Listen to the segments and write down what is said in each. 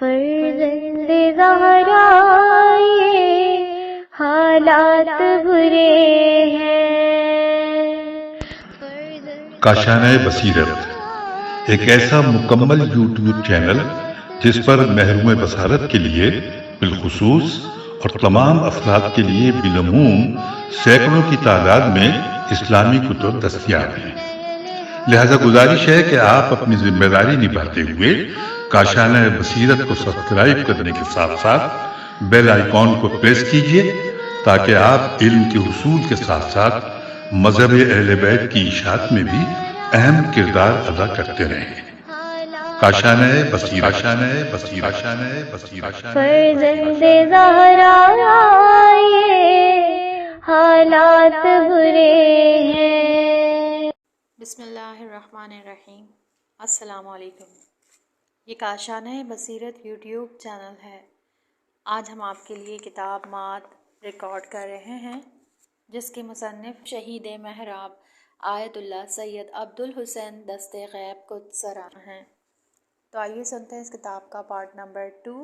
فرزند زہرا یہ حالات برے ہیں۔ کاشانۂ بصیرت ایک ایسا مکمل یوٹیوب چینل جس پر محروم بصارت کے لیے بالخصوص اور تمام افراد کے لیے بالعموم سینکڑوں کی تعداد میں اسلامی کتب دستیاب ہیں۔ لہذا گزارش ہے کہ آپ اپنی ذمہ داری نبھاتے ہوئے کاشانۂ بصیرت کو سبسکرائب کرنے کے ساتھ ساتھ بیل آئیکن کو پریس کیجیے تاکہ آپ علم کے حصول کے ساتھ ساتھ مذہب اہل بیت کی اشاعت میں بھی اہم کردار ادا کرتے رہیں۔ کاشانۂ بصیرت، کاشانۂ بصیرت، کاشانۂ بصیرت۔ فرزند زہرا یہ حالات برے ہیں۔ بسم اللہ الرحمن الرحیم۔ السلام علیکم۔ یہ کاشانۂ بصیرت یوٹیوب چینل ہے۔ آج ہم آپ کے لیے کتاب مات ریکارڈ کر رہے ہیں جس کے مصنف شہید محراب آیت اللہ سید عبدالحسین دست غیب قدسرا ہیں۔ تو آئیے سنتے ہیں اس کتاب کا پارٹ نمبر 2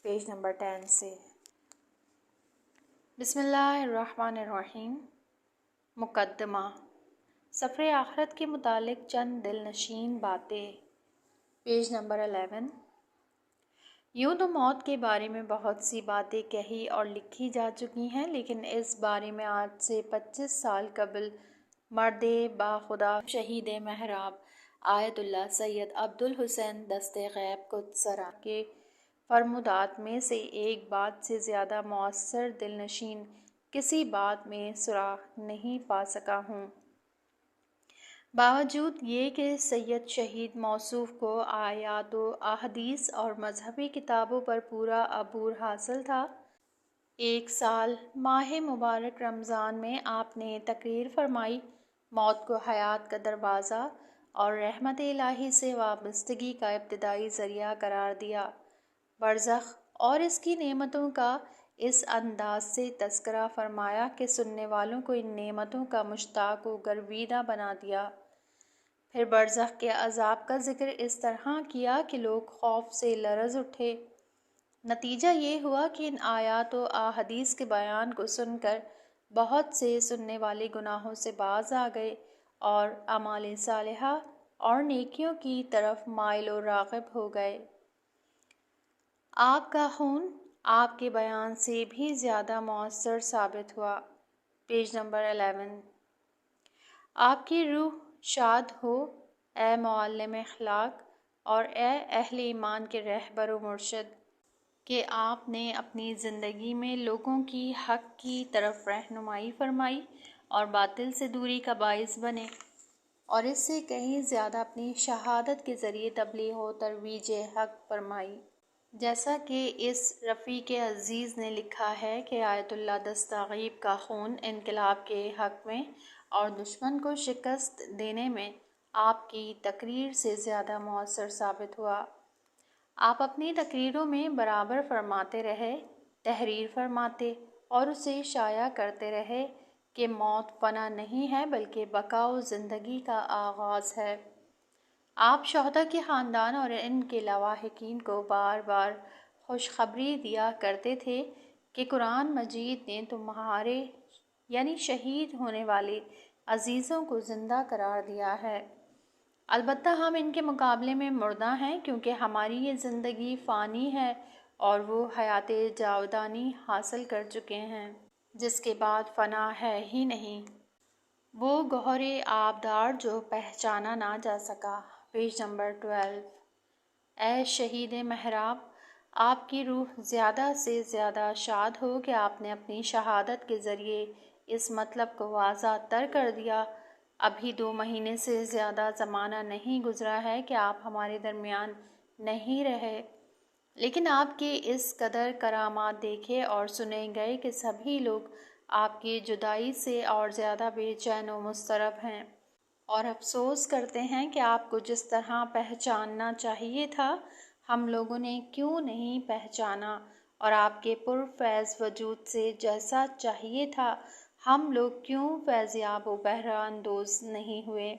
پیج نمبر 10 سے۔ بسم اللہ الرحمن الرحیم۔ مقدمہ۔ سفر آخرت کے متعلق چند دل نشین باتیں، پیج نمبر 11۔ یوں تو موت کے بارے میں بہت سی باتیں کہی اور لکھی جا چکی ہیں، لیکن اس بارے میں آج سے 25 سال قبل مرد باخدا شہید محراب آیت اللہ سید عبدالحسین دست غیب قدسرا کے فرمودات میں سے ایک بات سے زیادہ مؤثر دل نشین کسی بات میں سراغ نہیں پا سکا ہوں۔ باوجود یہ کہ سید شہید موصوف کو آیات و احادیث اور مذہبی کتابوں پر پورا عبور حاصل تھا، ایک سال ماہ مبارک رمضان میں آپ نے تقریر فرمائی، موت کو حیات کا دروازہ اور رحمت الہی سے وابستگی کا ابتدائی ذریعہ قرار دیا، برزخ اور اس کی نعمتوں کا اس انداز سے تذکرہ فرمایا کہ سننے والوں کو ان نعمتوں کا مشتاق و گرویدہ بنا دیا، پھر برزخ کے عذاب کا ذکر اس طرح کیا کہ لوگ خوف سے لرز اٹھے۔ نتیجہ یہ ہوا کہ ان آیات و احادیث کے بیان کو سن کر بہت سے سننے والے گناہوں سے باز آ گئے اور اعمال صالحہ اور نیکیوں کی طرف مائل و راغب ہو گئے۔ آپ کا خون آپ کے بیان سے بھی زیادہ مؤثر ثابت ہوا، پیج نمبر 11۔ آپ کی روح شاد ہو اے معلم اخلاق اور اے اہل ایمان کے رہبر و مرشد کہ آپ نے اپنی زندگی میں لوگوں کی حق کی طرف رہنمائی فرمائی اور باطل سے دوری کا باعث بنے، اور اس سے کہیں زیادہ اپنی شہادت کے ذریعے تبلیغ و ترویج حق فرمائی۔ جیسا کہ اس رفیق عزیز نے لکھا ہے کہ آیت اللہ دستغیب کا خون انقلاب کے حق میں اور دشمن کو شکست دینے میں آپ کی تقریر سے زیادہ مؤثر ثابت ہوا۔ آپ اپنی تقریروں میں برابر فرماتے رہے، تحریر فرماتے اور اسے شائع کرتے رہے کہ موت فنا نہیں ہے بلکہ بقا و زندگی کا آغاز ہے۔ آپ شہداء کے خاندان اور ان کے لواحقین کو بار بار خوشخبری دیا کرتے تھے کہ قرآن مجید نے تمہارے یعنی شہید ہونے والے عزیزوں کو زندہ قرار دیا ہے، البتہ ہم ان کے مقابلے میں مردہ ہیں کیونکہ ہماری یہ زندگی فانی ہے اور وہ حیات جاودانی حاصل کر چکے ہیں جس کے بعد فنا ہے ہی نہیں، وہ گوہر آبدار جو پہچانا نہ جا سکا، پیج نمبر 12۔ اے شہید محراب، آپ کی روح زیادہ سے زیادہ شاد ہو کہ آپ نے اپنی شہادت کے ذریعے اس مطلب کو واضح تر کر دیا۔ ابھی 2 مہینے سے زیادہ زمانہ نہیں گزرا ہے کہ آپ ہمارے درمیان نہیں رہے، لیکن آپ کے اس قدر کرامات دیکھے اور سنے گئے کہ سبھی لوگ آپ کی جدائی سے اور زیادہ بے چین و مضطرب ہیں اور افسوس کرتے ہیں کہ آپ کو جس طرح پہچاننا چاہیے تھا ہم لوگوں نے کیوں نہیں پہچانا، اور آپ کے پرفیض وجود سے جیسا چاہیے تھا ہم لوگ کیوں فیضیاب و بہرہ اندوز نہیں ہوئے۔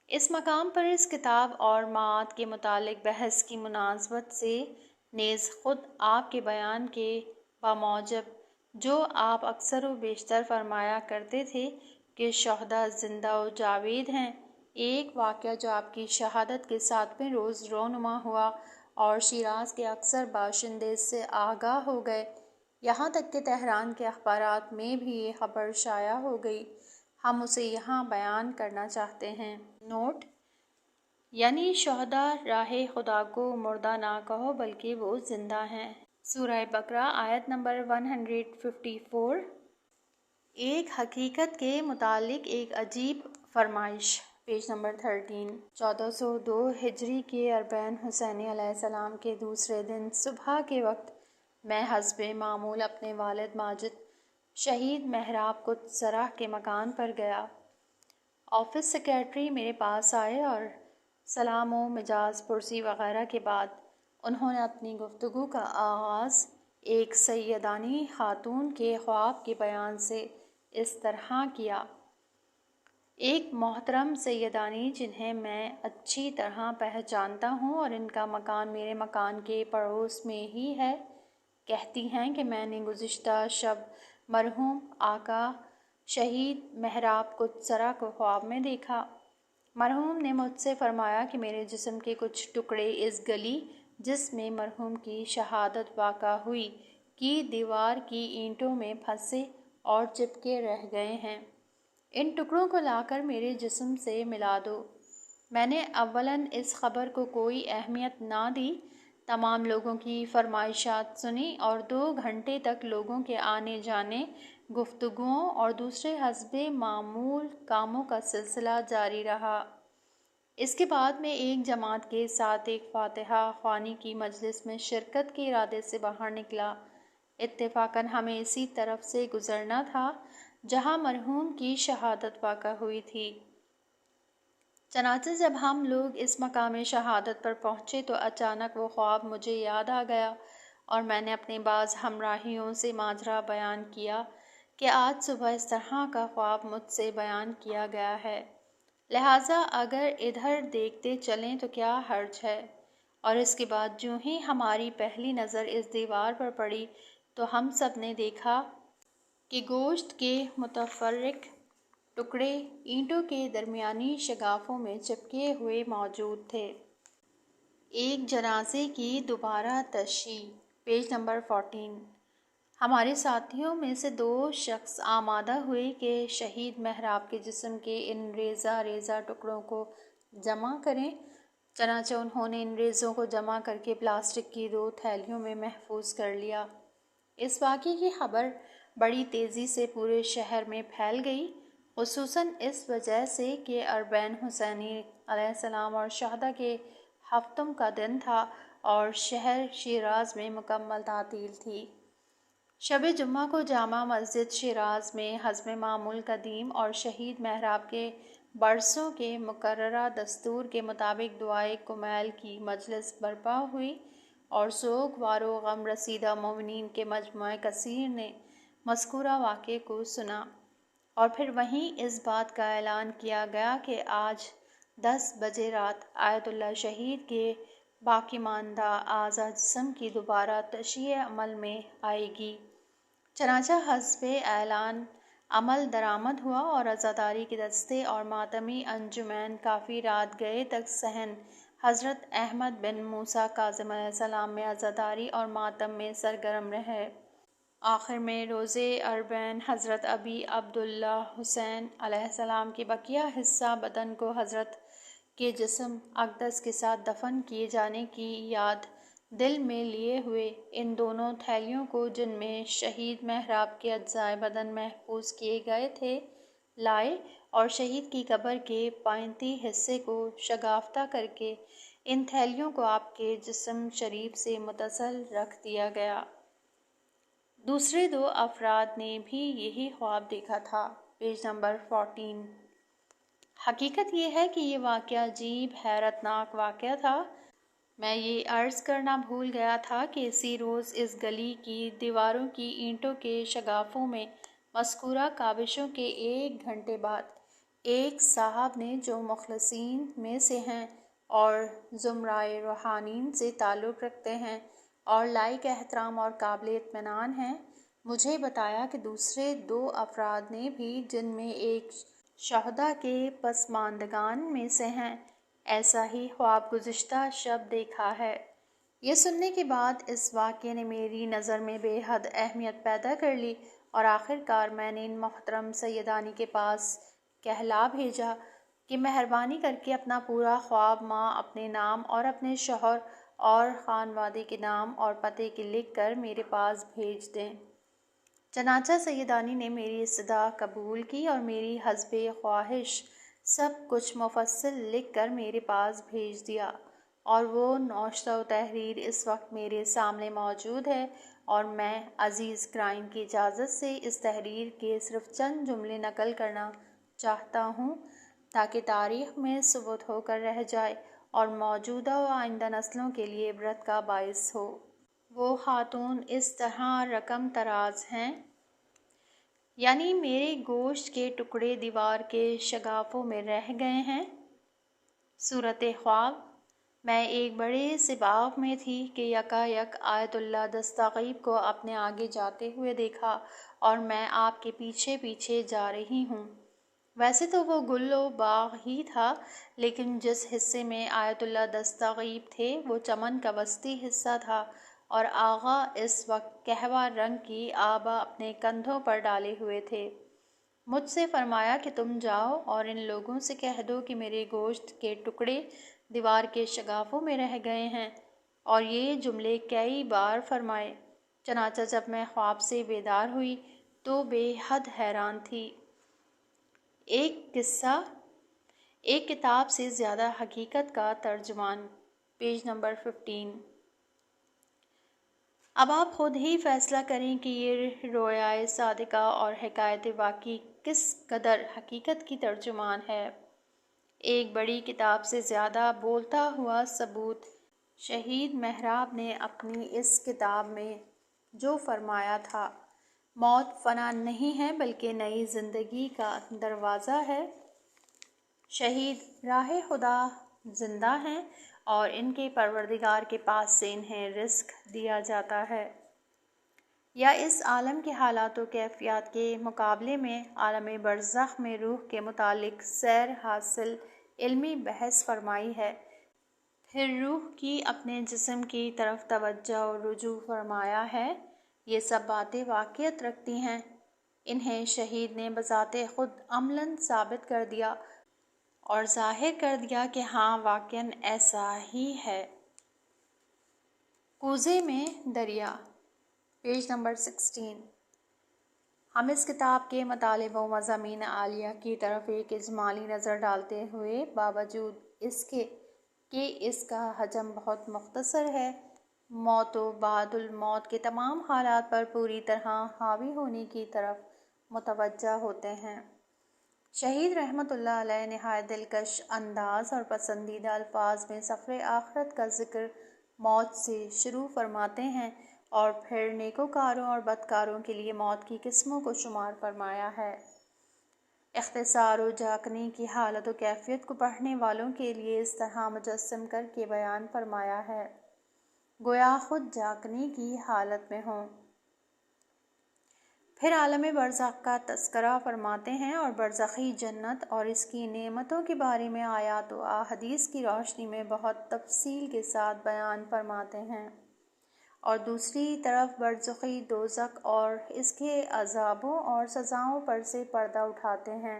اس مقام پر اس کتاب اور معاد کے متعلق بحث کی مناسبت سے نیز خود آپ کے بیان کے بموجب جو آپ اکثر و بیشتر فرمایا کرتے تھے کہ شہداء زندہ و جاوید ہیں، ایک واقعہ جو آپ کی شہادت کے 7ویں روز رونما ہوا اور شیراز کے اکثر باشندے اس سے آگاہ ہو گئے، یہاں تک کہ تہران کے اخبارات میں بھی یہ خبر شائع ہو گئی، ہم اسے یہاں بیان کرنا چاہتے ہیں۔ نوٹ: یعنی شہداء راہ خدا کو مردہ نہ کہو بلکہ وہ زندہ ہیں۔ سورہ بقرہ آیت نمبر 154۔ ایک حقیقت کے متعلق ایک عجیب فرمائش، پیج نمبر 13۔ 1402 ہجری کے اربعین حسینی علیہ السلام کے دوسرے دن صبح کے وقت میں حسب معمول اپنے والد ماجد شہید محراب قدس کے مکان پر گیا۔ آفس سیکرٹری میرے پاس آئے اور سلام و مجاز پرسی وغیرہ کے بعد انہوں نے اپنی گفتگو کا آغاز ایک سیدانی خاتون کے خواب کے بیان سے اس طرح کیا: ایک محترم سیدانی جنہیں میں اچھی طرح پہچانتا ہوں اور ان کا مکان میرے مکان کے پڑوس میں ہی ہے، کہتی ہیں کہ میں نے گزشتہ شب مرحوم آقا شہید محراب قدس کو خواب میں دیکھا۔ مرحوم نے مجھ سے فرمایا کہ میرے جسم کے کچھ ٹکڑے اس گلی جس میں مرحوم کی شہادت واقع ہوئی کی دیوار کی اینٹوں میں پھنسے اور چپکے رہ گئے ہیں، ان ٹکڑوں کو لا کر میرے جسم سے ملا دو۔ میں نے اولاً اس خبر کو کوئی اہمیت نہ دی، تمام لوگوں کی فرمائشات سنی اور 2 گھنٹے تک لوگوں کے آنے جانے، گفتگوؤں اور دوسرے حسب معمول کاموں کا سلسلہ جاری رہا۔ اس کے بعد میں ایک جماعت کے ساتھ ایک فاتحہ خوانی کی مجلس میں شرکت کے ارادے سے باہر نکلا۔ اتفاقاً ہمیں اسی طرف سے گزرنا تھا جہاں مرحوم کی شہادت واقع ہوئی تھی۔ چنانچہ جب ہم لوگ اس مقام شہادت پر پہنچے تو اچانک وہ خواب مجھے یاد آ گیا اور میں نے اپنے بعض ہمراہیوں سے ماجرا بیان کیا کہ آج صبح اس طرح کا خواب مجھ سے بیان کیا گیا ہے، لہٰذا اگر ادھر دیکھتے چلیں تو کیا حرج ہے۔ اور اس کے بعد جوں ہی ہماری پہلی نظر اس دیوار پر پڑی تو ہم سب نے دیکھا کہ گوشت کے متفرق ٹکڑے اینٹوں کے درمیانی شگافوں میں چپکے ہوئے موجود تھے۔ ایک جنازے کی دوبارہ تشییع، پیج نمبر 14۔ ہمارے ساتھیوں میں سے 2 شخص آمادہ ہوئے کہ شہید محراب کے جسم کے ان ریزہ ریزہ ٹکڑوں کو جمع کریں، چنانچہ انہوں نے ان ریزوں کو جمع کر کے پلاسٹک کی 2 تھیلیوں میں محفوظ کر لیا۔ اس واقعے کی خبر بڑی تیزی سے پورے شہر میں پھیل گئی، خصوصاً اس وجہ سے کہ اربعین حسینی علیہ السلام اور شہداء کے ہفتم کا دن تھا اور شہر شیراز میں مکمل تعطیل تھی۔ شب جمعہ کو جامع مسجد شیراز میں حسب معمول قدیم اور شہید محراب کے برسوں کے مقررہ دستور کے مطابق دعائے کمیل کی مجلس برپا ہوئی اور سوگوار و غم رسیدہ مومنین کے مجمع کثیر نے مذکورہ واقعے کو سنا، اور پھر وہیں اس بات کا اعلان کیا گیا کہ آج 10 بجے رات آیت اللہ شہید کے باقی ماندہ اعضا جسم کی دوبارہ تشییع عمل میں آئے گی۔ چنانچہ حسب اعلان عمل درآمد ہوا اور عزاداری کے دستے اور ماتمی انجمن کافی رات گئے تک صحن حضرت احمد بن موسیٰ کاظم علیہ السلام میں عزاداری اور ماتم میں سرگرم رہے۔ آخر میں روز اربعین حضرت ابی عبداللہ حسین علیہ السلام کے بقیہ حصہ بدن کو حضرت کے جسم اقدس کے ساتھ دفن کیے جانے کی یاد دل میں لیے ہوئے ان دونوں تھیلیوں کو جن میں شہید محراب کے اجزائے بدن محفوظ کیے گئے تھے لائے اور شہید کی قبر کے پایتی حصے کو شگافتہ کر کے ان تھیلیوں کو آپ کے جسم شریف سے متصل رکھ دیا گیا۔ دوسرے 2 افراد نے بھی یہی خواب دیکھا تھا، پیج نمبر 14۔ حقیقت یہ ہے کہ یہ واقعہ عجیب حیرت ناک واقعہ تھا۔ میں یہ عرض کرنا بھول گیا تھا کہ اسی روز اس گلی کی دیواروں کی اینٹوں کے شگافوں میں مذکورہ کاوشوں کے 1 گھنٹے بعد ایک صاحب نے جو مخلصین میں سے ہیں اور زمرۂ روحانین سے تعلق رکھتے ہیں اور لائق احترام اور قابل اطمینان ہیں، مجھے بتایا کہ دوسرے 2 افراد نے بھی، جن میں ایک شہداء کے پسماندگان میں سے ہیں، ایسا ہی خواب گزشتہ شب دیکھا ہے۔ یہ سننے کے بعد اس واقعے نے میری نظر میں بے حد اہمیت پیدا کر لی اور آخر کار میں نے ان محترم سیدانی کے پاس کہلا بھیجا کہ مہربانی کر کے اپنا پورا خواب ماں اپنے نام اور اپنے شوہر اور خانوادے کے نام اور پتے کی لکھ کر میرے پاس بھیج دیں۔ چنانچہ سیدانی نے میری استدعا قبول کی اور میری حسب خواہش سب کچھ مفصل لکھ کر میرے پاس بھیج دیا، اور وہ نوشتہ و تحریر اس وقت میرے سامنے موجود ہے، اور میں عزیز قرائن کی اجازت سے اس تحریر کے صرف چند جملے نقل کرنا چاہتا ہوں تاکہ تاریخ میں ثبت ہو کر رہ جائے اور موجودہ و آئندہ نسلوں کے لیے عبرت کا باعث ہو۔ وہ خاتون اس طرح رقم تراز ہیں، یعنی میرے گوشت کے ٹکڑے دیوار کے شگافوں میں رہ گئے ہیں۔ صورت خواب: میں ایک بڑے سے باغ میں تھی کہ یکایک آیت اللہ دستغیب کو اپنے آگے جاتے ہوئے دیکھا اور میں آپ کے پیچھے پیچھے جا رہی ہوں۔ ویسے تو وہ گل و باغ ہی تھا، لیکن جس حصے میں آیت اللہ دستغیب تھے وہ چمن کا وسطی حصہ تھا، اور آغا اس وقت قہوہ رنگ کی آبا اپنے کندھوں پر ڈالے ہوئے تھے۔ مجھ سے فرمایا کہ تم جاؤ اور ان لوگوں سے کہہ دو کہ میرے گوشت کے ٹکڑے دیوار کے شگافوں میں رہ گئے ہیں، اور یہ جملے کئی بار فرمائے۔ چنانچہ جب میں خواب سے بیدار ہوئی تو بے حد حیران تھی۔ ایک قصہ، ایک کتاب سے زیادہ حقیقت کا ترجمان، پیج نمبر 15۔ اب آپ خود ہی فیصلہ کریں کہ یہ رویائے صادقہ اور حکایت واقعی کس قدر حقیقت کی ترجمان ہے۔ ایک بڑی کتاب سے زیادہ بولتا ہوا ثبوت۔ شہید محراب نے اپنی اس کتاب میں جو فرمایا تھا، موت فنا نہیں ہے بلکہ نئی زندگی کا دروازہ ہے۔ شہید راہ خدا زندہ ہیں اور ان کے پروردگار کے پاس سے انہیں رزق دیا جاتا ہے۔ یا اس عالم کے حالات و کیفیات کے مقابلے میں عالم برزخ میں روح کے متعلق سیر حاصل علمی بحث فرمائی ہے۔ پھر روح کی اپنے جسم کی طرف توجہ و رجوع فرمایا ہے۔ یہ سب باتیں واقعیت رکھتی ہیں۔ انہیں شہید نے بذات خود عملاً ثابت کر دیا اور ظاہر کر دیا کہ ہاں واقعاً ایسا ہی ہے۔ کوزے میں دریا، پیج نمبر 16۔ ہم اس کتاب کے مطالب و مضامین عالیہ کی طرف ایک اجمالی نظر ڈالتے ہوئے، باوجود اس کے کہ اس کا حجم بہت مختصر ہے، موت و بعد الموت کے تمام حالات پر پوری طرح حاوی ہونے کی طرف متوجہ ہوتے ہیں۔ شہید رحمۃ اللہ علیہ نہایت دلکش انداز اور پسندیدہ الفاظ میں سفر آخرت کا ذکر موت سے شروع فرماتے ہیں اور پھر نیکوکاروں اور بدکاروں کے لیے موت کی قسموں کو شمار فرمایا ہے۔ اختصار و جاکنی کی حالت و کیفیت کو پڑھنے والوں کے لیے اس طرح مجسم کر کے بیان فرمایا ہے، گویا خود جاکنی کی حالت میں ہوں۔ پھر عالم برزخ کا تذکرہ فرماتے ہیں اور برزخی جنت اور اس کی نعمتوں کے بارے میں آیات و احادیث کی روشنی میں بہت تفصیل کے ساتھ بیان فرماتے ہیں، اور دوسری طرف برزخی دوزخ اور اس کے عذابوں اور سزاؤں پر سے پردہ اٹھاتے ہیں،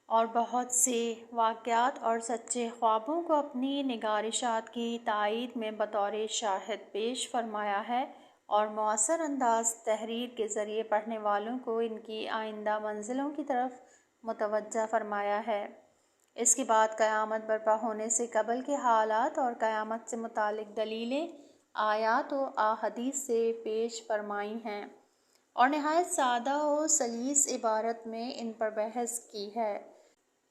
اور بہت سے واقعات اور سچے خوابوں کو اپنی نگارشات کی تائید میں بطور شاہد پیش فرمایا ہے، اور مؤثر انداز تحریر کے ذریعے پڑھنے والوں کو ان کی آئندہ منزلوں کی طرف متوجہ فرمایا ہے۔ اس کے بعد قیامت برپا ہونے سے قبل کے حالات اور قیامت سے متعلق دلیلیں آیات و احادیث سے پیش فرمائی ہیں، اور نہایت سادہ و سلیس عبارت میں ان پر بحث کی ہے۔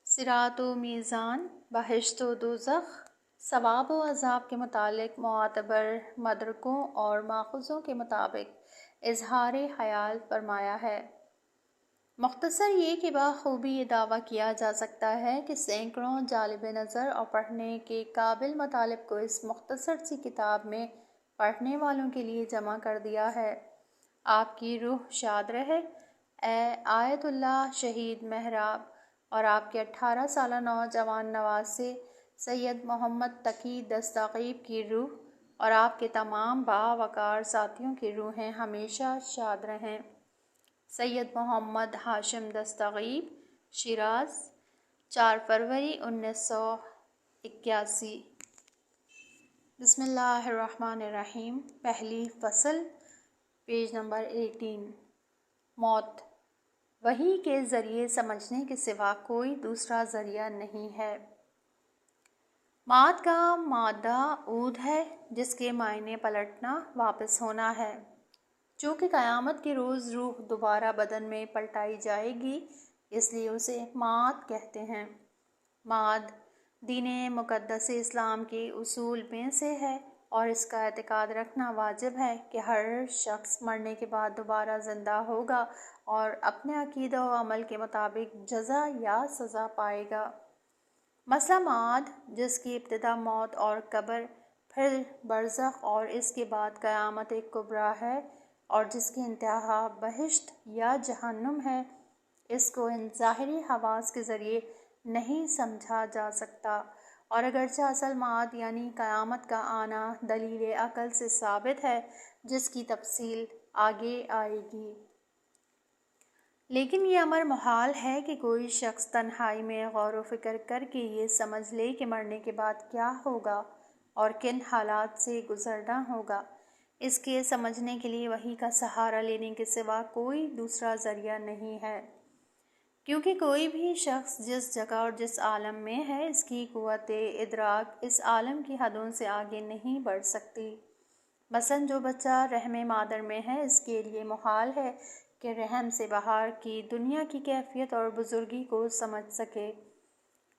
صراط و میزان، بہشت و دوزخ، ثواب و عذاب کے متعلق معتبر مدرکوں اور ماخذوں کے مطابق اظہار خیال فرمایا ہے۔ مختصر یہ کہ بخوبی یہ دعویٰ کیا جا سکتا ہے کہ سینکڑوں جالب نظر اور پڑھنے کے قابل مطالب کو اس مختصر سی کتاب میں پڑھنے والوں کے لیے جمع کر دیا ہے۔ آپ کی روح شاد رہے اے آیت اللہ شہید محراب، اور آپ کے 18 سالہ نوجوان نواسے سید محمد تقی دستغیب کی روح اور آپ کے تمام باوقار ساتھیوں کی روحیں ہمیشہ شاد رہیں۔ سید محمد ہاشم دستغیب، شیراز، 4 فروری 1981۔ بسم اللہ الرحمن الرحیم۔ پہلی فصل، پیج نمبر 18۔ موت وحی کے ذریعے سمجھنے کے سوا کوئی دوسرا ذریعہ نہیں ہے۔ مات کا مادہ عود ہے جس کے معنی پلٹنا، واپس ہونا ہے۔ چونکہ قیامت کے روز روح دوبارہ بدن میں پلٹائی جائے گی، اس لیے اسے مات کہتے ہیں۔ مات دین مقدس اسلام کے اصول میں سے ہے اور اس کا اعتقاد رکھنا واجب ہے کہ ہر شخص مرنے کے بعد دوبارہ زندہ ہوگا اور اپنے عقیدہ و عمل کے مطابق جزا یا سزا پائے گا۔ مسئلہ معاد، جس کی ابتدا موت اور قبر، پھر برزخ اور اس کے بعد قیامت کبریٰ ہے اور جس کی انتہا بہشت یا جہنم ہے، اس کو ان ظاہری حواس کے ذریعے نہیں سمجھا جا سکتا، اور اگرچہ اصل معاد یعنی قیامت کا آنا دلیل عقل سے ثابت ہے جس کی تفصیل آگے آئے گی، لیکن یہ امر محال ہے کہ کوئی شخص تنہائی میں غور و فکر کر کے یہ سمجھ لے کہ مرنے کے بعد کیا ہوگا اور کن حالات سے گزرنا ہوگا۔ اس کے سمجھنے کے لیے وحی کا سہارا لینے کے سوا کوئی دوسرا ذریعہ نہیں ہے، کیونکہ کوئی بھی شخص جس جگہ اور جس عالم میں ہے، اس کی قوت ادراک اس عالم کی حدوں سے آگے نہیں بڑھ سکتی۔ مثلاً جو بچہ رحم مادر میں ہے، اس کے لیے محال ہے کہ رحم سے باہر کی دنیا کی کیفیت اور بزرگی کو سمجھ سکے۔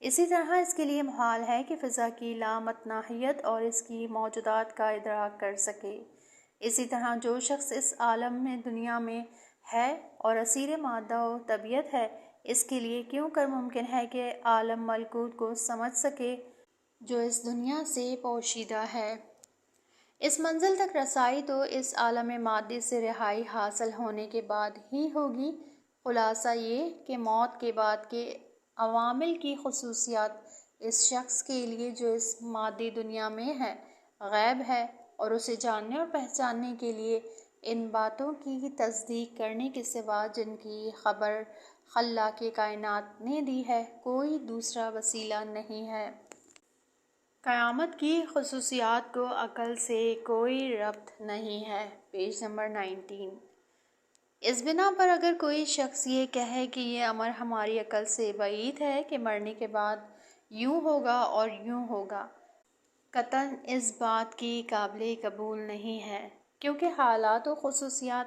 اسی طرح اس کے لیے محال ہے کہ فضا کی لامتناہیت اور اس کی موجودات کا ادراک کر سکے۔ اسی طرح جو شخص اس عالم میں دنیا میں ہے اور اسیر مادہ و طبیعت ہے، اس کے لیے کیوں کر ممکن ہے کہ عالم ملکوت کو سمجھ سکے جو اس دنیا سے پوشیدہ ہے۔ اس منزل تک رسائی تو اس عالم مادی سے رہائی حاصل ہونے کے بعد ہی ہوگی۔ خلاصہ یہ کہ موت کے بعد کے عوامل کی خصوصیات اس شخص کے لیے جو اس مادی دنیا میں ہے غیب ہے، اور اسے جاننے اور پہچاننے کے لیے ان باتوں کی تصدیق کرنے کے سوا جن کی خبر خلاق کائنات نے دی ہے کوئی دوسرا وسیلہ نہیں ہے۔ قیامت کی خصوصیات کو عقل سے کوئی ربط نہیں ہے، پیج نمبر 19۔ اس بنا پر اگر کوئی شخص یہ کہے کہ یہ امر ہماری عقل سے بعید ہے کہ مرنے کے بعد یوں ہوگا اور یوں ہوگا، قطعاً اس بات کی قابل قبول نہیں ہے، کیونکہ حالات و خصوصیات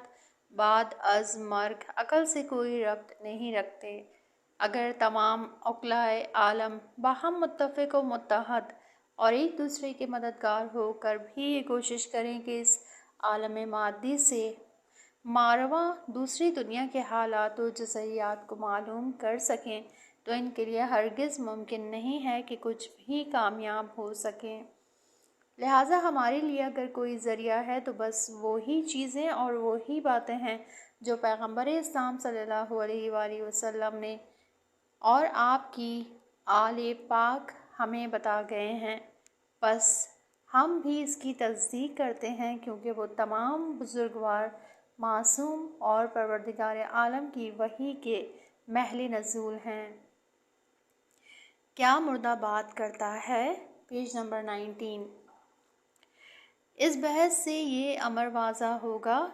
بعد از مرگ عقل سے کوئی ربط نہیں رکھتے۔ اگر تمام عقلائے عالم باہم متفق و متحد اور ایک دوسرے کے مددگار ہو کر بھی یہ کوشش کریں کہ اس عالم مادی سے ماورا دوسری دنیا کے حالات و جزئیات کو معلوم کر سکیں، تو ان کے لیے ہرگز ممکن نہیں ہے کہ کچھ بھی کامیاب ہو سکیں۔ لہٰذا ہمارے لیے اگر کوئی ذریعہ ہے تو بس وہی چیزیں اور وہی باتیں ہیں جو پیغمبر اسلام صلی اللہ علیہ وآلہ وسلم نے اور آپ کی آل پاک ہمیں بتا گئے ہیں۔ بس ہم بھی اس کی تصدیق کرتے ہیں کیونکہ وہ تمام بزرگوار، معصوم اور پروردگار عالم کی وحی کے محل نزول ہیں۔ کیا مردہ بات کرتا ہے، پیج نمبر 19۔ اس بحث سے یہ امر واضح ہوگا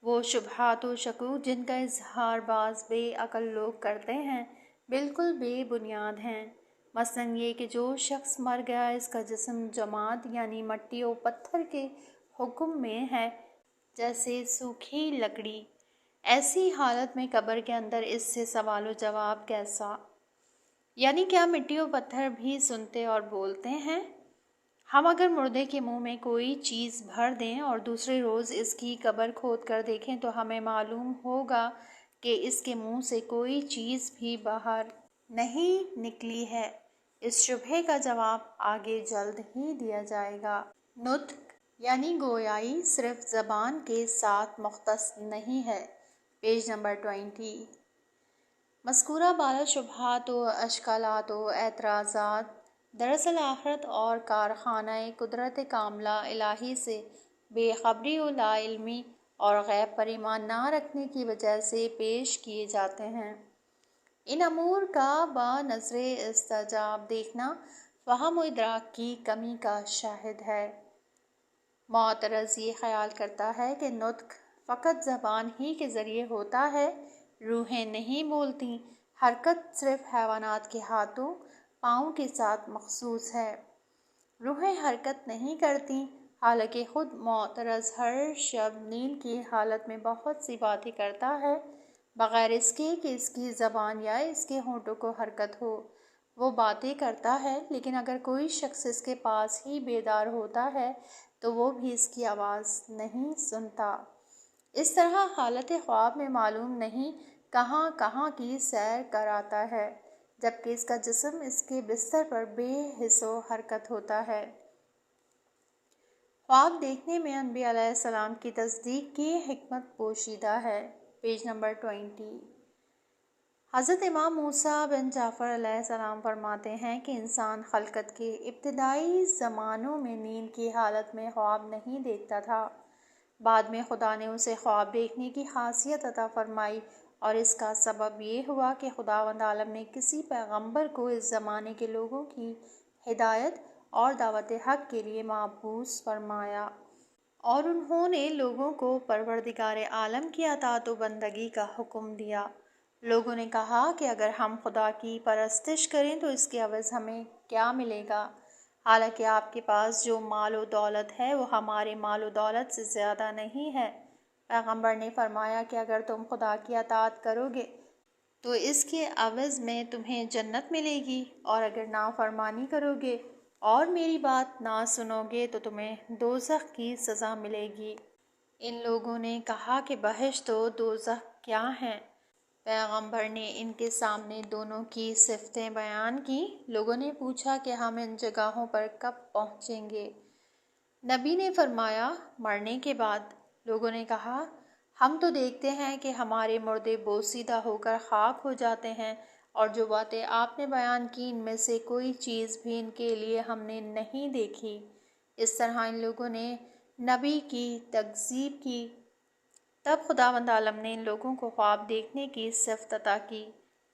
وہ شبہات و شکوک جن کا اظہار بعض بے عقل لوگ کرتے ہیں بالکل بے بنیاد ہیں۔ مثلاً یہ کہ جو شخص مر گیا اس کا جسم جماد یعنی مٹی و پتھر کے حکم میں ہے، جیسے سوکھی لکڑی، ایسی حالت میں قبر کے اندر اس سے سوال و جواب کیسا؟ یعنی کیا مٹی و پتھر بھی سنتے اور بولتے ہیں؟ ہم اگر مردے کے منہ میں کوئی چیز بھر دیں اور دوسرے روز اس کی قبر کھود کر دیکھیں تو ہمیں معلوم ہوگا کہ اس کے منہ سے کوئی چیز بھی باہر نہیں نکلی ہے۔ اس شبہے کا جواب آگے جلد ہی دیا جائے گا۔ نطق یعنی گویائی صرف زبان کے ساتھ مختص نہیں ہے۔ Page number 20۔ مذکورہ بالا شبہات و اشکالات و اعتراضات دراصل آخرت اور کارخانہ قدرت کاملہ الہی سے بے خبری و لا علمی اور غیب پر ایمان نہ رکھنے کی وجہ سے پیش کیے جاتے ہیں۔ ان امور کا بنظر استحجاب دیکھنا فہم و ادراک کی کمی کا شاہد ہے۔ معترض یہ خیال کرتا ہے کہ نطق فقط زبان ہی کے ذریعے ہوتا ہے، روحیں نہیں بولتی، حرکت صرف حیوانات کے ہاتھوں پاؤں کے ساتھ مخصوص ہے، روحیں حرکت نہیں کرتی۔ حالانکہ خود معترض ہر شب نیند کی حالت میں بہت سی باتیں کرتا ہے، بغیر اس کے کہ اس کی زبان یا اس کے ہونٹوں کو حرکت ہو۔ وہ باتیں کرتا ہے، لیکن اگر کوئی شخص اس کے پاس ہی بیدار ہوتا ہے تو وہ بھی اس کی آواز نہیں سنتا۔ اس طرح حالت خواب میں معلوم نہیں کہاں کہاں کی سیر کر آتا ہے، جبکہ اس کا جسم اس کے بستر پر بے حس و حرکت ہوتا ہے۔ خواب دیکھنے میں انبیاء علیہ السلام کی تصدیق کی حکمت پوشیدہ ہے۔ Page number 20۔ حضرت امام موسیٰ بن جعفر علیہ السلام فرماتے ہیں کہ انسان خلقت کے ابتدائی زمانوں میں نیند کی حالت میں خواب نہیں دیکھتا تھا۔ بعد میں خدا نے اسے خواب دیکھنے کی خاصیت عطا فرمائی، اور اس کا سبب یہ ہوا کہ خداوند عالم نے کسی پیغمبر کو اس زمانے کے لوگوں کی ہدایت اور دعوت حق کے لیے مبعوث فرمایا، اور انہوں نے لوگوں کو پروردگار عالم کی اطاعت و بندگی کا حکم دیا۔ لوگوں نے کہا کہ اگر ہم خدا کی پرستش کریں تو اس کے عوض ہمیں کیا ملے گا؟ حالانکہ آپ کے پاس جو مال و دولت ہے وہ ہمارے مال و دولت سے زیادہ نہیں ہے۔ پیغمبر نے فرمایا کہ اگر تم خدا کی اطاعت کرو گے تو اس کے عوض میں تمہیں جنت ملے گی، اور اگر نافرمانی کرو گے اور میری بات نہ سنو گے تو تمہیں دوزخ کی سزا ملے گی۔ ان لوگوں نے کہا کہ بہشت و دوزخ کیا ہیں؟ پیغمبر نے ان کے سامنے دونوں کی صفتیں بیان کی۔ لوگوں نے پوچھا کہ ہم ان جگہوں پر کب پہنچیں گے؟ نبی نے فرمایا، مرنے کے بعد۔ لوگوں نے کہا، ہم تو دیکھتے ہیں کہ ہمارے مردے بوسیدہ ہو کر خاک ہو جاتے ہیں، اور جو باتیں آپ نے بیان کی ان میں سے کوئی چیز بھی ان کے لیے ہم نے نہیں دیکھی۔ اس طرح ان لوگوں نے نبی کی تکذیب کی۔ تب خداوند عالم نے ان لوگوں کو خواب دیکھنے کی صفت عطا کی۔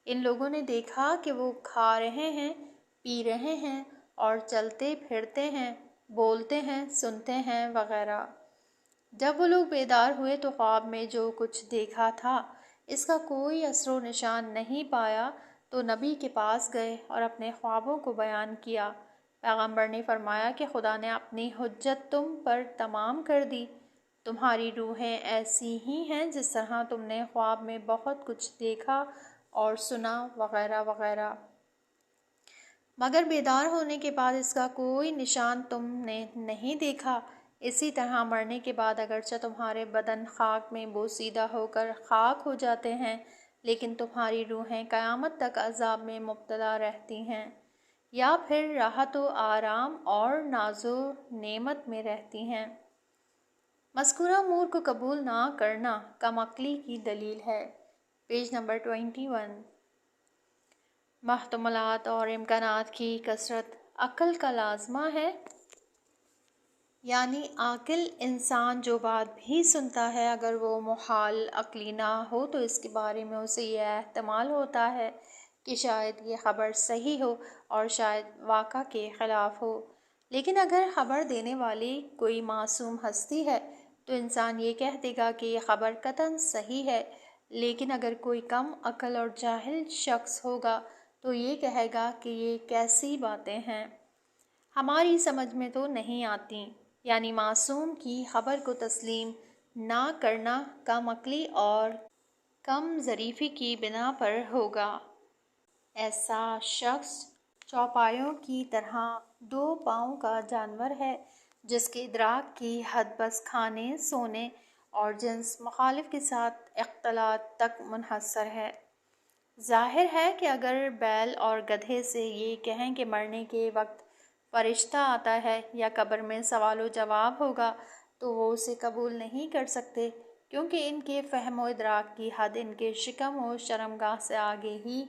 ان لوگوں نے دیکھا کہ وہ کھا رہے ہیں، پی رہے ہیں اور چلتے پھرتے ہیں، بولتے ہیں، سنتے ہیں وغیرہ۔ جب وہ لوگ بیدار ہوئے تو خواب میں جو کچھ دیکھا تھا اس کا کوئی اثر و نشان نہیں پایا، تو نبی کے پاس گئے اور اپنے خوابوں کو بیان کیا۔ پیغمبر نے فرمایا کہ خدا نے اپنی حجت تم پر تمام کر دی، تمہاری روحیں ایسی ہی ہیں جس طرح تم نے خواب میں بہت کچھ دیکھا اور سنا وغیرہ وغیرہ، مگر بیدار ہونے کے بعد اس کا کوئی نشان تم نے نہیں دیکھا۔ اسی طرح مرنے کے بعد اگرچہ تمہارے بدن خاک میں بوسیدہ ہو کر خاک ہو جاتے ہیں، لیکن تمہاری روحیں قیامت تک عذاب میں مبتلا رہتی ہیں، یا پھر راحت و آرام اور ناز و نعمت میں رہتی ہیں۔ مذکورہ امور کو قبول نہ کرنا کم عقلی کی دلیل ہے۔ Page number 21۔ محتملات اور امکانات کی کثرت عقل کا لازمہ ہے، یعنی عاقل انسان جو بات بھی سنتا ہے اگر وہ محال عقلی نہ ہو تو اس کے بارے میں اسے یہ احتمال ہوتا ہے کہ شاید یہ خبر صحیح ہو اور شاید واقع کے خلاف ہو۔ لیکن اگر خبر دینے والی کوئی معصوم ہستی ہے تو انسان یہ کہہ دے گا کہ یہ خبر قطعاً صحیح ہے، لیکن اگر کوئی کم عقل اور جاہل شخص ہوگا تو یہ کہے گا کہ یہ کیسی باتیں ہیں، ہماری سمجھ میں تو نہیں آتی۔ یعنی معصوم کی خبر کو تسلیم نہ کرنا کم عقلی اور کم ظریفی کی بنا پر ہوگا۔ ایسا شخص چوپایوں کی طرح 2 پاؤں کا جانور ہے جس کے ادراک کی حد بس کھانے، سونے اور جنس مخالف کے ساتھ اختلاط تک منحصر ہے۔ ظاہر ہے کہ اگر بیل اور گدھے سے یہ کہیں کہ مرنے کے وقت فرشتہ آتا ہے یا قبر میں سوال و جواب ہوگا تو وہ اسے قبول نہیں کر سکتے، کیونکہ ان کے فہم و ادراک کی حد ان کے شکم و شرمگاہ سے آگے ہی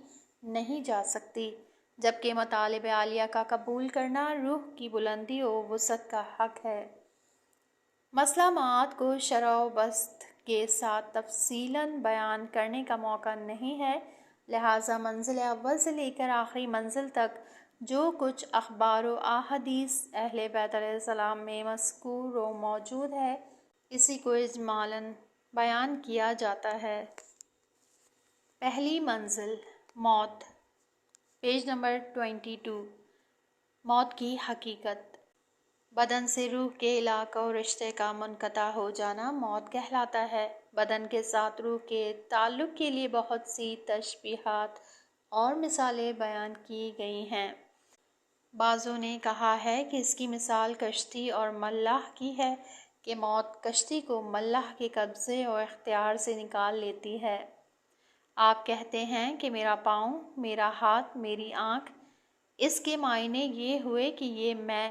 نہیں جا سکتی، جبکہ مطالب عالیہ کا قبول کرنا روح کی بلندی و وسعت کا حق ہے۔ مسئلہ معاد کو شرح و بسط کے ساتھ تفصیلاً بیان کرنے کا موقع نہیں ہے، لہٰذا منزل اول سے لے کر آخری منزل تک جو کچھ اخبار و احادیث اہل بیت علیہ السلام میں مذکور و موجود ہے اسی کو اجمالاً بیان کیا جاتا ہے۔ پہلی منزل، موت، پیج نمبر 22۔ موت کی حقیقت۔ بدن سے روح کے علاقہ و رشتے کا منقطع ہو جانا موت کہلاتا ہے۔ بدن کے ساتھ روح کے تعلق کے لیے بہت سی تشبیہات اور مثالیں بیان کی گئی ہیں۔ بعضوں نے کہا ہے کہ اس کی مثال کشتی اور ملاح کی ہے کہ موت کشتی کو ملاح کے قبضے اور اختیار سے نکال لیتی ہے۔ آپ کہتے ہیں کہ میرا پاؤں، میرا ہاتھ، میری آنکھ، اس کے معنی یہ ہوئے کہ یہ میں،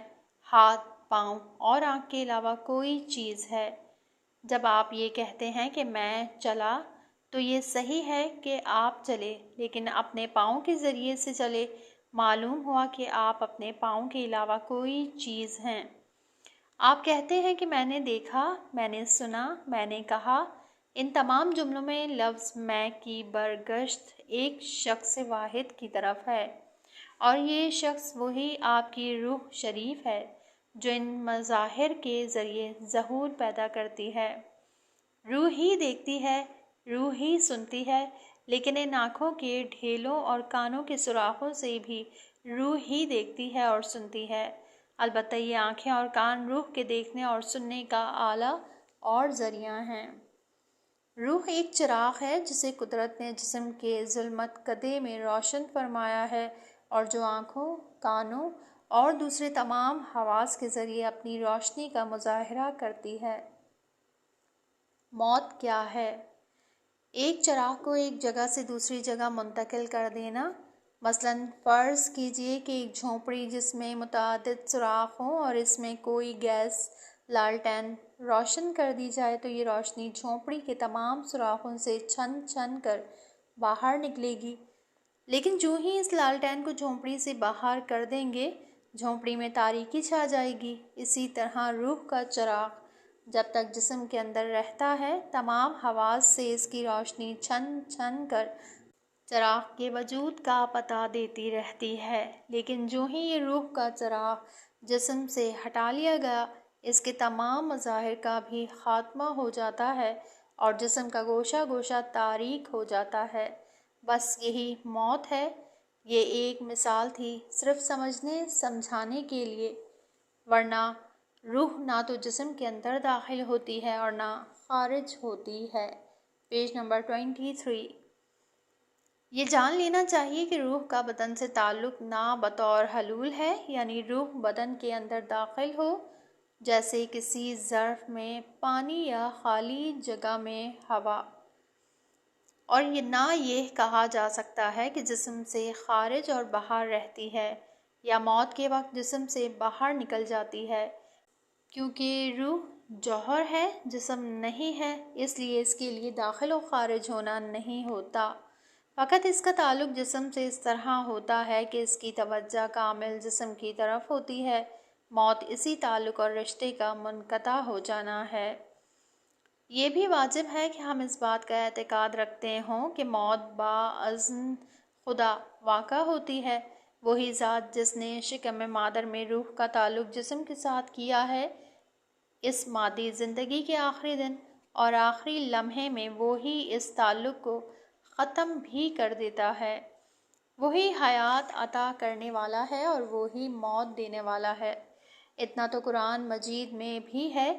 ہاتھ، پاؤں اور آنکھ کے علاوہ کوئی چیز ہے۔ جب آپ یہ کہتے ہیں کہ میں چلا تو یہ صحیح ہے کہ آپ چلے، لیکن اپنے پاؤں کے ذریعے سے چلے۔ معلوم ہوا کہ آپ اپنے پاؤں کے علاوہ کوئی چیز ہیں۔ آپ کہتے ہیں کہ میں نے دیکھا، میں نے سنا، میں نے کہا۔ ان تمام جملوں میں لفظ میں کی برگشت ایک شخص واحد کی طرف ہے، اور یہ شخص وہی آپ کی روح شریف ہے جو ان مظاہر کے ذریعے ظہور پیدا کرتی ہے۔ روح ہی دیکھتی ہے، روح ہی سنتی ہے، لیکن ان آنکھوں کے ڈھیلوں اور کانوں کے سوراخوں سے بھی روح ہی دیکھتی ہے اور سنتی ہے۔ البتہ یہ آنکھیں اور کان روح کے دیکھنے اور سننے کا آلہ اور ذریعہ ہیں۔ روح ایک چراغ ہے جسے قدرت نے جسم کے ظلمت کدے میں روشن فرمایا ہے اور جو آنکھوں، کانوں اور دوسرے تمام حواس کے ذریعے اپنی روشنی کا مظاہرہ کرتی ہے۔ موت کیا ہے؟ ایک چراغ کو ایک جگہ سے دوسری جگہ منتقل کر دینا۔ مثلاً فرض کیجئے کہ ایک جھونپڑی جس میں متعدد سوراخ ہوں اور اس میں کوئی گیس لالٹین روشن کر دی جائے تو یہ روشنی جھونپڑی کے تمام سوراخوں سے چھن چھن کر باہر نکلے گی، لیکن جو ہی اس لالٹین کو جھونپڑی سے باہر کر دیں گے جھونپڑی میں تاریکی چھا جائے گی۔ اسی طرح روح کا چراغ جب تک جسم کے اندر رہتا ہے تمام حواس سے اس کی روشنی چھن چھن کر چراغ کے وجود کا پتہ دیتی رہتی ہے، لیکن جو ہی یہ روح کا چراغ جسم سے ہٹا لیا گیا اس کے تمام مظاہر کا بھی خاتمہ ہو جاتا ہے اور جسم کا گوشہ گوشہ تاریک ہو جاتا ہے۔ بس یہی موت ہے۔ یہ ایک مثال تھی صرف سمجھنے سمجھانے کے لیے، ورنہ روح نہ تو جسم کے اندر داخل ہوتی ہے اور نہ خارج ہوتی ہے۔ Page number 23۔ یہ جان لینا چاہیے کہ روح کا بدن سے تعلق نہ بطور حلول ہے، یعنی روح بدن کے اندر داخل ہو جیسے کسی ظرف میں پانی یا خالی جگہ میں ہوا، اور نہ یہ کہا جا سکتا ہے کہ جسم سے خارج اور باہر رہتی ہے یا موت کے وقت جسم سے باہر نکل جاتی ہے، کیونکہ روح جوہر ہے، جسم نہیں ہے، اس لیے اس کے لیے داخل و خارج ہونا نہیں ہوتا۔ فقط اس کا تعلق جسم سے اس طرح ہوتا ہے کہ اس کی توجہ کامل جسم کی طرف ہوتی ہے۔ موت اسی تعلق اور رشتے کا منقطع ہو جانا ہے۔ یہ بھی واجب ہے کہ ہم اس بات کا اعتقاد رکھتے ہوں کہ موت باذن خدا واقع ہوتی ہے۔ وہی ذات جس نے شکم مادر میں روح کا تعلق جسم کے ساتھ کیا ہے، اس مادی زندگی کے آخری دن اور آخری لمحے میں وہی اس تعلق کو ختم بھی کر دیتا ہے۔ وہی حیات عطا کرنے والا ہے اور وہی موت دینے والا ہے۔ اتنا تو قرآن مجید میں بھی ہے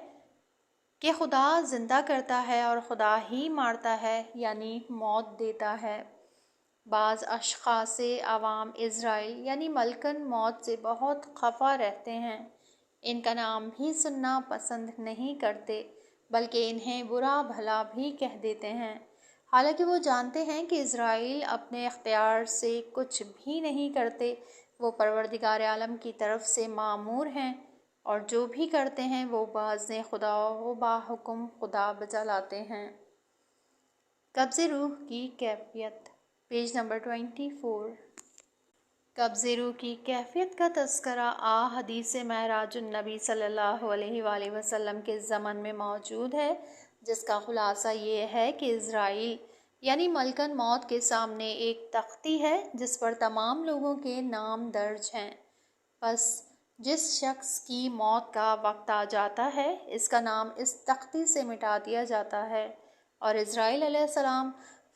کہ خدا زندہ کرتا ہے اور خدا ہی مارتا ہے، یعنی موت دیتا ہے۔ بعض اشخاص عوام اسرائیل یعنی ملکن موت سے بہت خفا رہتے ہیں، ان کا نام بھی سننا پسند نہیں کرتے۔ بلکہ انہیں برا بھلا بھی کہہ دیتے ہیں، حالانکہ وہ جانتے ہیں کہ اسرائیل اپنے اختیار سے کچھ بھی نہیں کرتے، وہ پروردگار عالم کی طرف سے مامور ہیں، اور جو بھی کرتے ہیں وہ باذن خدا و باحکم خدا بجا لاتے ہیں۔ قبض روح کی کیفیت، پیج نمبر 24۔ قبض روح کی کیفیت کا تذکرہ حدیث معراج النبی صلی اللہ علیہ وآلہ وسلم کے ضمن میں موجود ہے، جس کا خلاصہ یہ ہے کہ اسرائیل یعنی ملکن موت کے سامنے ایک تختی ہے جس پر تمام لوگوں کے نام درج ہیں۔ پس جس شخص کی موت کا وقت آ جاتا ہے، اس کا نام اس تختی سے مٹا دیا جاتا ہے، اور اسرائیل علیہ السلام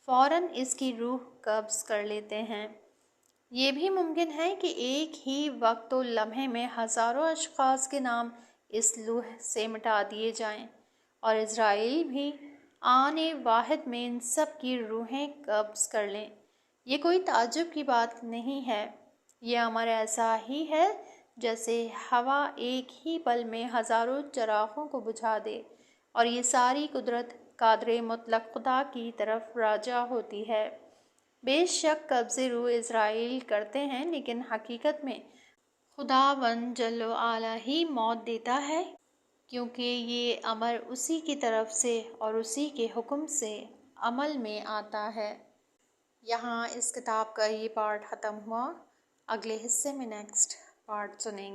فوراً اس کی روح قبض کر لیتے ہیں۔ یہ بھی ممکن ہے کہ ایک ہی وقت و لمحے میں ہزاروں اشخاص کے نام اس لوح سے مٹا دیے جائیں، اور اسرائیل بھی آن واحد میں ان سب کی روحیں قبض کر لیں۔ یہ کوئی تعجب کی بات نہیں ہے، یہ امر ایسا ہی ہے جیسے ہوا ایک ہی پل میں ہزاروں چراغوں کو بجھا دے، اور یہ ساری قدرت قادر مطلق خدا کی طرف راجع ہوتی ہے۔ بے شک قبض روح اسرائیل کرتے ہیں، لیکن حقیقت میں خداوند جل وعلا ہی موت دیتا ہے، کیونکہ یہ امر اسی کی طرف سے اور اسی کے حکم سے عمل میں آتا ہے۔ یہاں اس کتاب کا یہ پارٹ ختم ہوا، اگلے حصے میں نیکسٹ پارٹ سنیں گے۔